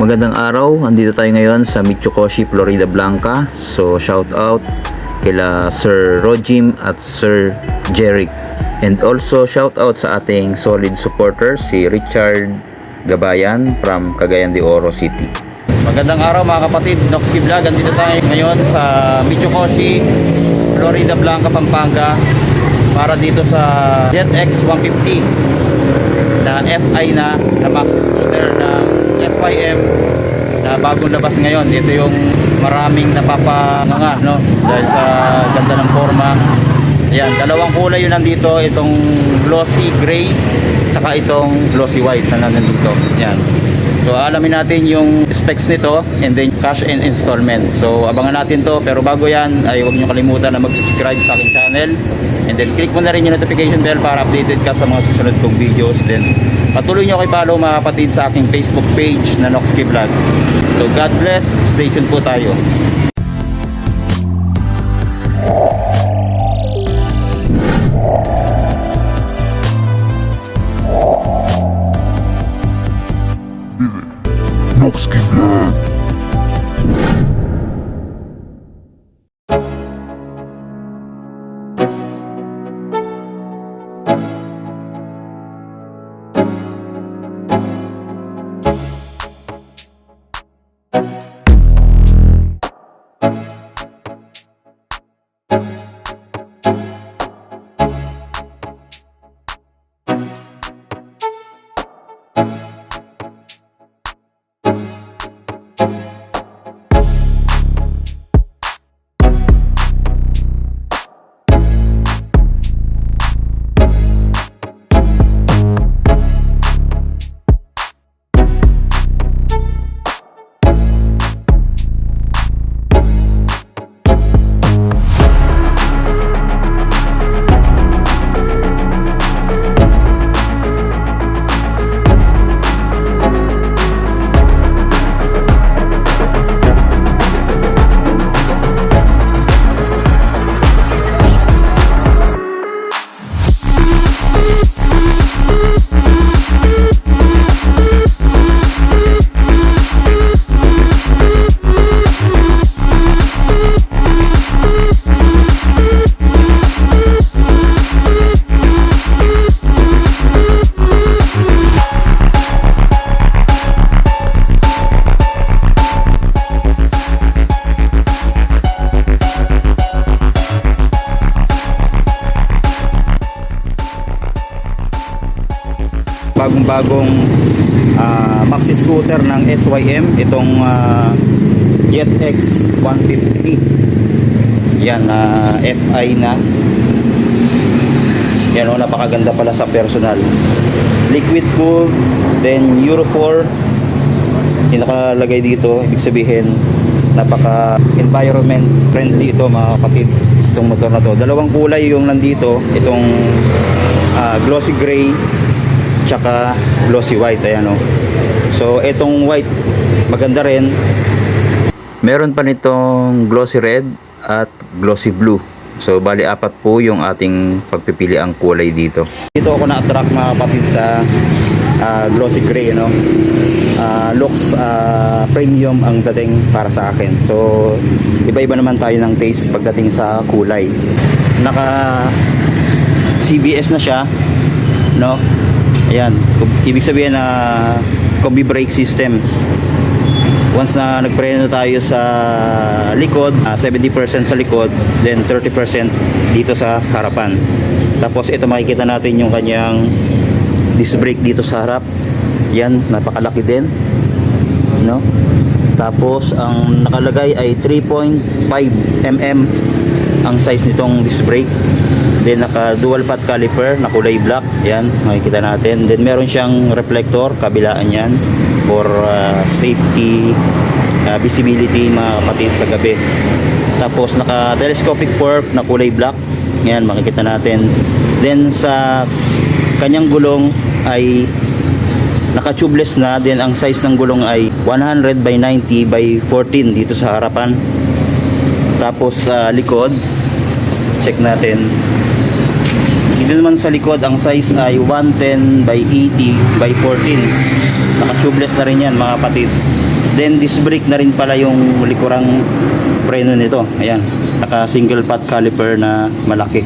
Magandang araw, andito tayo ngayon sa Michokoshi, Florida Blanca. So shout out kila Sir Rojim at Sir Jeric. And also shout out sa ating solid supporter si Richard Gabayan from Cagayan de Oro City. Magandang araw mga kapatid, Noxky Vlog. Andito tayo ngayon sa Michokoshi, Florida Blanca, Pampanga para dito sa JetX 150 na FI na maxi scooter ng SYM na bagong labas ngayon. Ito yung maraming napapanganga, no? Dahil sa ganda ng forma. Ayan, dalawang kulay yun nandito. Itong glossy gray saka itong glossy white na nandito. Ayan. So alamin natin yung specs nito and then cash and installment. So abangan natin to, pero bago yan ay huwag nyo kalimutan na mag-subscribe sa aking channel and then click mo na rin yung notification bell para updated ka sa mga susunod kong videos. Then patuloy nyo kay follow mga kapatid sa aking Facebook page na Noxky Vlog. So God bless, stay tuned po tayo. Noxky Vlog. Bagong maxi scooter ng SYM, itong JetX 150. Yan, FI na. Yan, napakaganda pala sa personal. Liquid cooled, then Euro 4 yung nakalagay dito. Ibig sabihin napaka environment friendly ito mga kapatid, itong motor na to. Dalawang kulay yung nandito, itong glossy gray tsaka glossy white. Ayan, oh. So itong white maganda rin. Meron pa nitong glossy red at glossy blue. So bali apat po yung ating pagpipili ang kulay dito. Dito ako na-attract mga kapatid sa glossy gray, no? Looks premium ang dating para sa akin. So iba-iba naman tayo ng taste pagdating sa kulay. Naka CBS na siya, no? Ayan, ibig sabihin na combi brake system. Once na nagpreno tayo sa likod, 70% sa likod, then 30% dito sa harapan. Tapos ito makikita natin yung kanyang disc brake dito sa harap. Yan, napakalaki din, no? Tapos ang nakalagay ay 3.5 mm ang size nitong disc brake. Then naka dual path caliper na kulay black. Yan, makikita natin. Then meron siyang reflector kabilaan yan for safety, visibility mga kapatid sa gabi. Tapos naka telescopic fork na kulay black. Yan, makikita natin. Then sa kanyang gulong ay naka tubeless na. Then ang size ng gulong ay 100 by 90 by 14 dito sa harapan. Tapos sa likod, check natin. Dito naman sa likod, ang size ay 110 by 80 by 14. Naka-tubeless na rin yan mga kapatid. Then disc brake na rin pala yung likurang preno nito. Ayan, naka single pot caliper na malaki.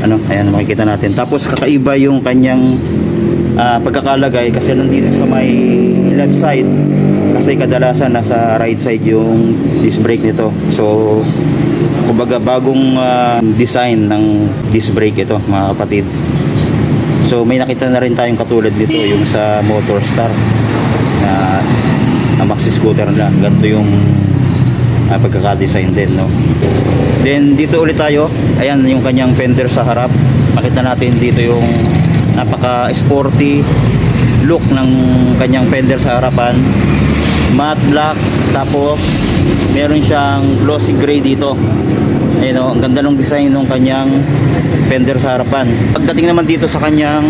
Ano, ayan makikita natin. Tapos kakaiba yung kanyang pagkakalagay kasi nandito sa may left side, kasi kadalasan nasa right side yung disc brake nito. So kumbaga bagong design ng disc brake ito, mga kapatid. So may nakita na rin tayong katulad dito yung sa Motorstar na maxi scooter na ganito yung pagkaka-design din, no? Then dito ulit tayo, ayan yung kanyang fender sa harap. Makita natin dito yung napaka-sporty look ng kanyang fender sa harapan, matte black, tapos meron siyang glossy gray dito. Ayun, ang ganda ng design ng kanyang fender sa harapan. Pagdating naman dito sa kanyang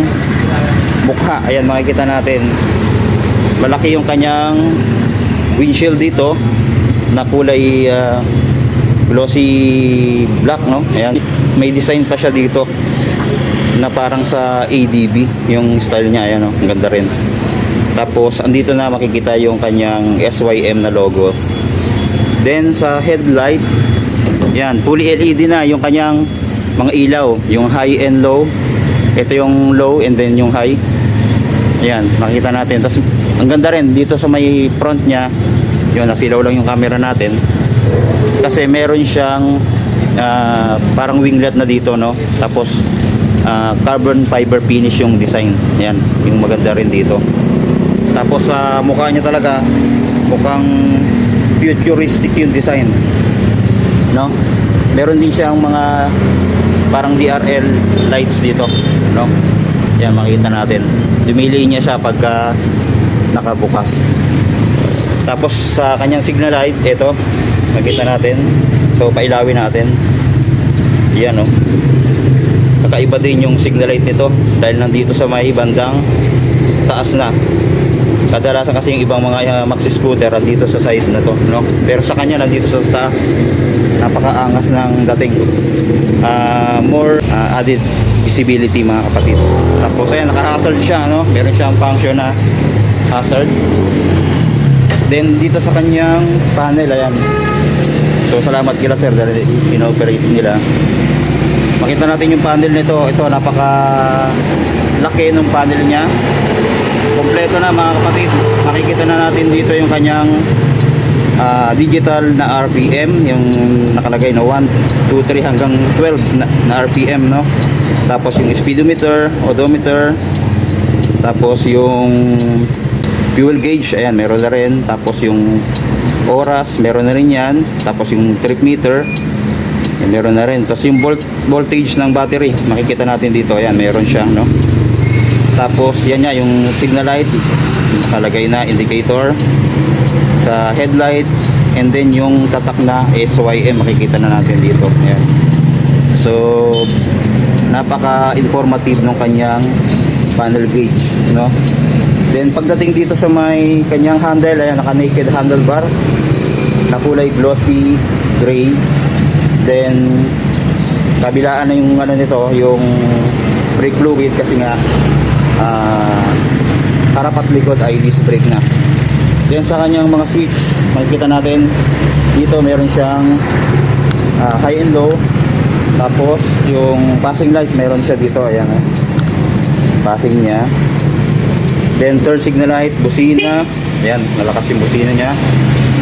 mukha, ayan makikita natin malaki yung kanyang windshield dito na kulay glossy black, no? Ayan, may design pa siya dito na parang sa ADB yung style niya. Ayan, no? Ang ganda rin. Tapos andito na makikita yung kanyang SYM na logo. Then sa headlight, yan, fully LED na yung kanyang mga ilaw, yung high and low. Ito yung low and then yung high. Ayan, makikita natin. Tapos ang ganda rin dito sa may front niya. Yun, nasilaw lang yung camera natin. Kasi meron siyang parang winglet na dito, no? Tapos carbon fiber finish yung design. Yan, yung maganda rin dito. Tapos sa mukha niya talaga mukhang futuristic yung design, no? Meron din siyang mga parang DRL lights dito, no? Yan, makita natin. Dumili niya siya pagka nakabukas. Tapos sa kanyang signal light, ito makita natin. So pailawin natin. Yan, no? Kakaiba din yung signal light nito dahil nandito sa may bandang taas na. Kadalasan kasi yung ibang mga maxi scooter nandito sa side na to, no? Pero sa kanya nandito sa taas. Napakaangas ng dating. More added visibility, mga kapatid. Tapos ayan, naka-hazard siya, no? Meron siyang function na hazard. Then dito sa kanyang panel, ayan. So salamat kila sir dahil inoperate nila. Makita natin yung panel nito. Ito, napaka laki ng panel niya. Kompleto na, mga kapatid. Makikita na natin dito yung kanyang digital na RPM, yung nakalagay na 1, 2, 3 hanggang 12 na RPM, no? Tapos yung speedometer, odometer, tapos yung fuel gauge, ayan, meron na rin. Tapos yung oras, meron na rin yan. Tapos yung trip meter, ayan, meron na rin. Tapos yung voltage ng battery, makikita natin dito, ayan, meron siya, no? Tapos yan nga, yung signal light, nakalagay na indicator sa headlight, and then yung tatak na SYM, makikita na natin dito. Ayan. So napaka-informative ng kanyang panel gauge, no? Then pagdating dito sa may kanyang handle, ayan, naka-naked handlebar na kulay glossy gray. Then kabilaan na yung ano nito, yung brake fluid, kasi nga harap at likod ay disc brake na. Then sa kanyang mga switch, makikita natin dito meron siyang high and low. Tapos yung passing light meron siya dito, ayan, passing niya. Then turn signal light, busina, ayan, malakas yung busina niya.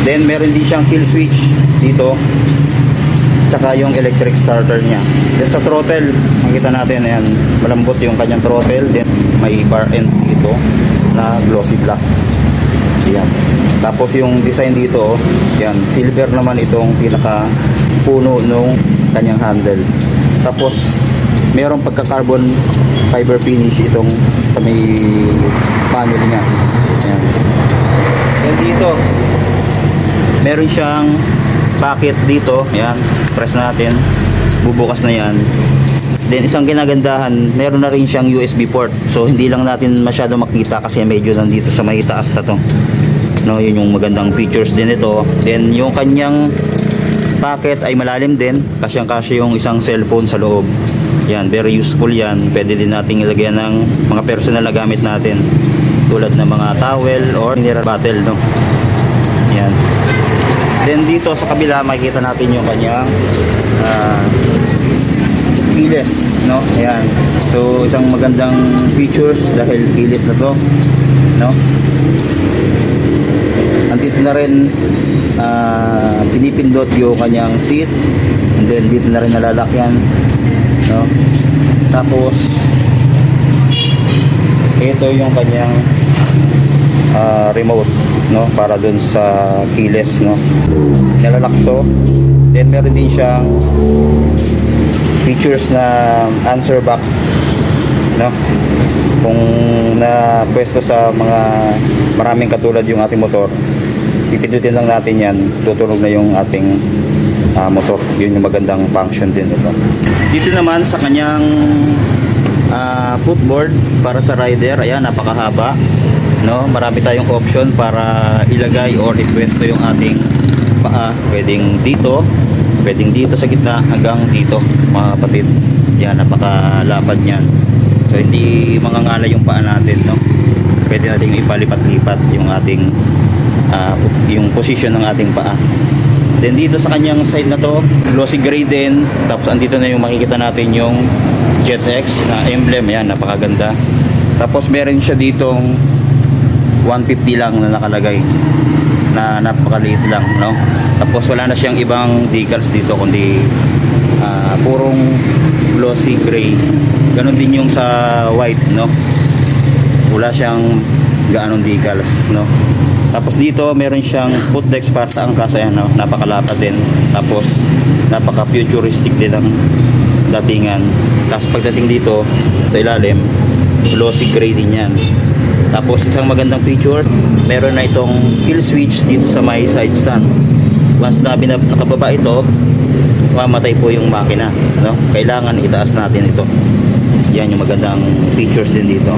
Then meron din siyang kill switch dito, tsaka yung electric starter niya. Then sa throttle, makita natin, ayan, malambot yung kanyang throttle. Then may bar end dito na glossy black. Ayan. Tapos yung design dito, yan, silver naman itong pinaka puno nung kanyang handle. Tapos mayroong pagka-carbon fiber finish itong sa may panel niya. Ayan. Then dito, meron siyang packet dito. Ayan, press natin. Bubukas na yan. Then isang ginagandahan, meron na rin siyang USB port. So hindi lang natin masyado makita kasi medyo nandito sa may taas na to. No, yun yung magandang features din ito. Then yung kanyang packet ay malalim din, kasyang-kasya yung isang cellphone sa loob. Yan, very useful yan. Pwede din nating ilagay ng mga personal na gamit natin, tulad ng mga towel or mineral bottle, no? Yan. Then dito sa kabila makikita natin yung kanyang keyless, no? Ayan. So isang magandang features dahil keyless na to, no? Andito na rin pinipindot yung kanyang seat, and then dito na rin nalalakyan, no? Tapos ito yung kanyang remote, no, para dun sa keyless, no, nilalak to. Then meron din siyang features na answer back, no, kung na pwesto sa mga maraming katulad yung ating motor, pipindutin lang natin yan, tutunog na yung ating motor. Yun yung magandang function din ito. Dito naman sa kanyang footboard para sa rider, ayan, napakahaba, no? Marami tayong option para ilagay or ipwesto yung ating paa. Pwedeng dito sa gitna hanggang dito, mga kapatid. Yan, napakalapad niyan. So hindi mangangala yung paa natin, no? Pwede nating ipalipat-lipat yung ating yung position ng ating paa. Then dito sa kanyang side na to, glossy gray din. Tapos andito na yung makikita natin yung JetX na emblem. Yan, napakaganda. Tapos meron siya ditong 150 lang na nakalagay, na napakaliit lang, no? Tapos wala na siyang ibang decals dito kundi purong glossy gray. Ganon din yung sa white, no? Wala siyang gaanong decals, no? Tapos dito meron siyang footdeck para sa angkas, ayan, no? Napakalapad din. Tapos napaka futuristic din ang datingan. Tapos pagdating dito sa ilalim, glossy gray din yan. Tapos isang magandang feature, meron na itong kill switch dito sa may side stand. Once na nakababa ito, mamatay po yung makina, no? Kailangan itaas natin ito. Yan yung magandang features din dito.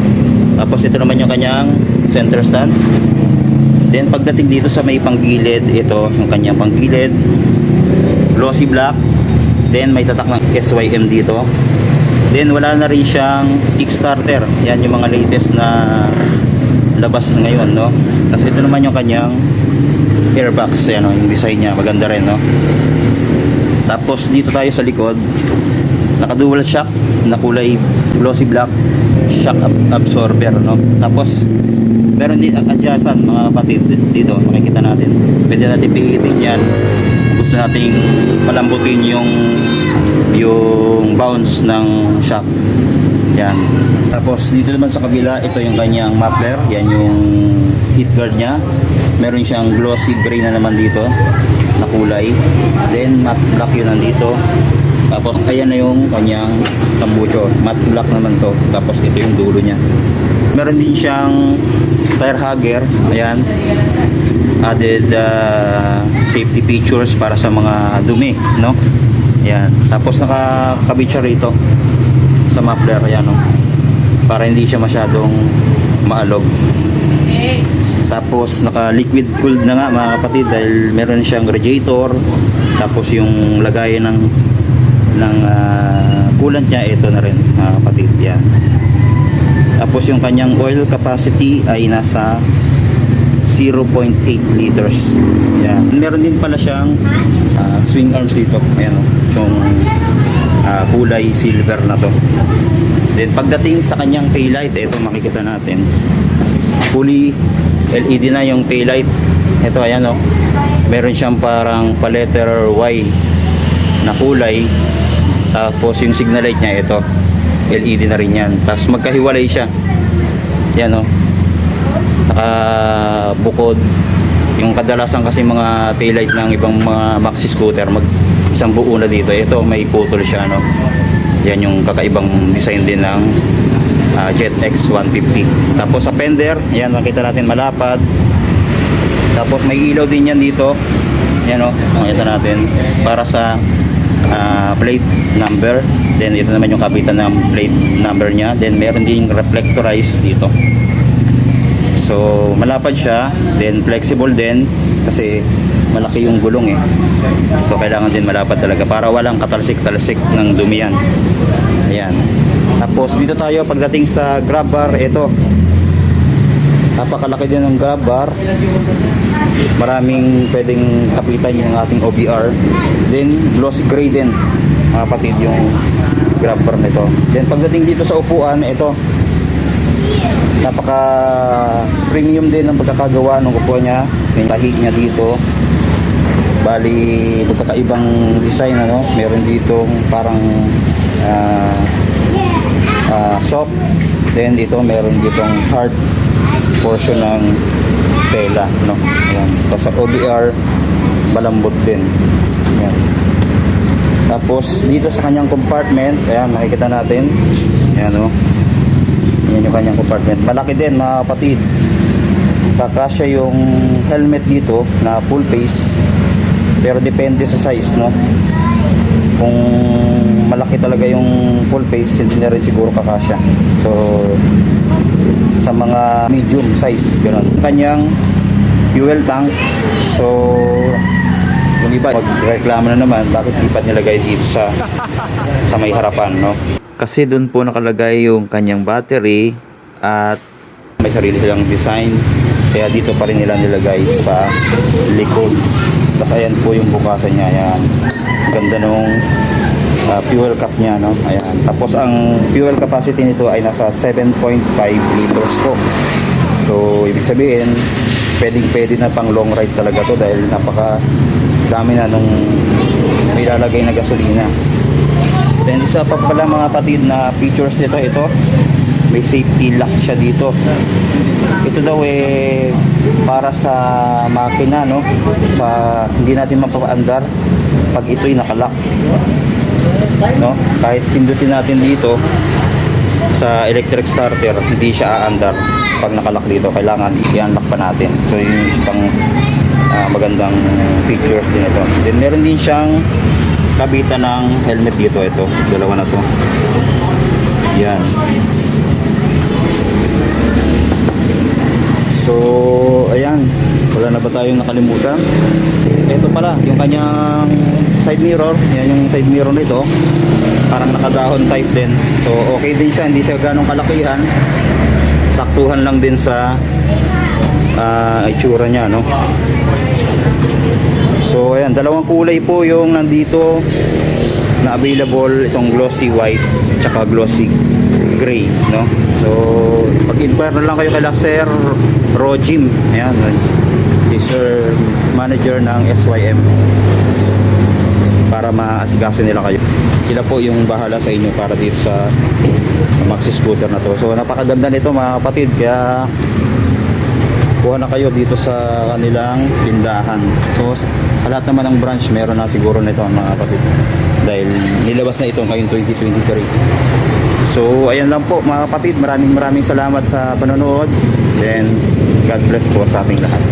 Tapos ito naman yung kanyang center stand. Then pagdating dito sa may panggilid, ito yung kanyang panggilid, glossy black. Then may tatak ng SYM dito. Then wala na rin siyang kickstarter. Yan yung mga latest na labas ngayon, no? Tapos ito naman yung kanyang airbox, yan, no? Yung design niya maganda rin, no? Tapos dito tayo sa likod, naka dual shock na kulay glossy black, shock absorber, no? Tapos meron din adjacent, mga kapatid, dito makikita natin. Pwede natin pilitin yan. Gusto nating palambutin yung bounce ng shock. Yan. Tapos dito naman sa kabila, ito yung kanyang muffler. Yan yung heat guard nya. Meron siyang glossy gray na naman dito na kulay. Then matte black yun nandito. Tapos ayan na yung kanyang tambucho. Matte black naman to. Tapos ito yung dulo nya. Meron din siyang tire hugger. Ayan. Added safety features para sa mga dumi, no? Yan. Tapos nakakabit siya rito sa muffler, ayan, no? Para hindi siya masyadong maalog. Tapos naka liquid cooled na nga, mga kapatid, dahil meron siyang radiator. Tapos yung lagayan ng coolant niya, ito na rin, mga kapatid, yan. Tapos yung kanyang oil capacity ay nasa 0.8 liters. Yan. Meron din pala siyang swing arms dito. Ayan, yung kulay silver na to. Then pagdating sa kanyang taillight, ito makikita natin. Fully LED na yung taillight. Ito, ayan, oh. Meron siyang parang pa-letter Y na kulay. Tapos yung signal light niya, ito. LED na rin yan. Tapos magkahiwalay siya. Yan, oh. Nakabukod. Yung kadalasan kasi mga taillight ng ibang mga maxi scooter, isang buo na dito. Ito may putol siya, no? Yan yung kakaibang design din ng JetX 150. Tapos sa fender, yan makita natin malapad. Tapos may ilaw din yan dito. Yan, no? Makita natin para sa plate number. Then ito naman yung kabitan ng plate number nya. Then meron din reflectorized dito. So malapad siya, then flexible din kasi malaki yung gulong, eh. So kailangan din malapad talaga para walang katalsik-talsik ng dumi yan. Ayan. Tapos dito tayo pagdating sa grab bar, ito. Napakalaki din ng grab bar. maraming pwedeng kapitan yung ating OBR. Then glossy gray din mga kapatid yung grab bar nito. Then pagdating dito sa upuan, ito napaka premium din ang pagkakagawa ng upuan niya. May tahi niya dito, bali magkakaibang design, ano, meron dito parang soft, then dito meron ditong hard portion ng tela, no. Ayan. Tapos sa OBR malambot din. Ayan. Tapos dito sa kanyang compartment, ayan, makikita natin, ayan, no. Yan yung kanyang compartment. Malaki din mga kapatid. Kakasya yung helmet dito na full face. Pero depende sa size, no. Kung malaki talaga yung full face, hindi na rin siguro kakasya. So sa mga medium size, gano'n. Kanyang fuel tank. So yung iba magreklamo na naman, bakit di pa nilagay dito sa may harapan, no? Kasi doon po nakalagay yung kanyang battery at may sarili silang design, kaya dito pa rin nila nilagay sa likod. Tapos ayan po yung bukasan niya, ayan. Ganda nung fuel cap niya, no? Ayan. Tapos ang fuel capacity nito ay nasa 7.5 liters po. So ibig sabihin, pwede na pang long ride talaga to dahil napaka dami na nung may lalagay na gasolina. Then isa pa pala mga kapatid na features nito, ito may safety lock siya dito. Ito daw para sa makina, no, sa hindi natin mapapaandar pag ito'y nakalock, no. Kahit pindutin natin dito sa electric starter, hindi siya aandar pag nakalock dito, kailangan i-unlock pa natin. So yun yung isang magandang features din ito. Then meron din siyang kabitan ng helmet dito, ito dalawa na to, yan. So ayan, wala na ba tayong nakalimutan? Ito pala yung kanyang side mirror, yan yung side mirror nito, parang nakadahon type din. So okay din siya, hindi siya ganong kalakihan, saktuhan lang din sa itsura niya, no. So ayan, dalawang kulay po yung nandito na available, itong glossy white tsaka glossy gray, no. So pag-inquire na lang kayo kay Sir Rojim, ayan, Sir Manager ng SYM, para maasikaso nila kayo. Sila po yung bahala sa inyo para dito sa maxi scooter na to. So napakaganda nito mga kapatid, kaya kuha na kayo dito sa kanilang tindahan. So sa lahat naman ng branch meron na siguro nito mga kapatid, dahil nilabas na ito ngayong 2023. So ayan lang po mga kapatid, maraming salamat sa panonood. Then God bless po sa ating lahat.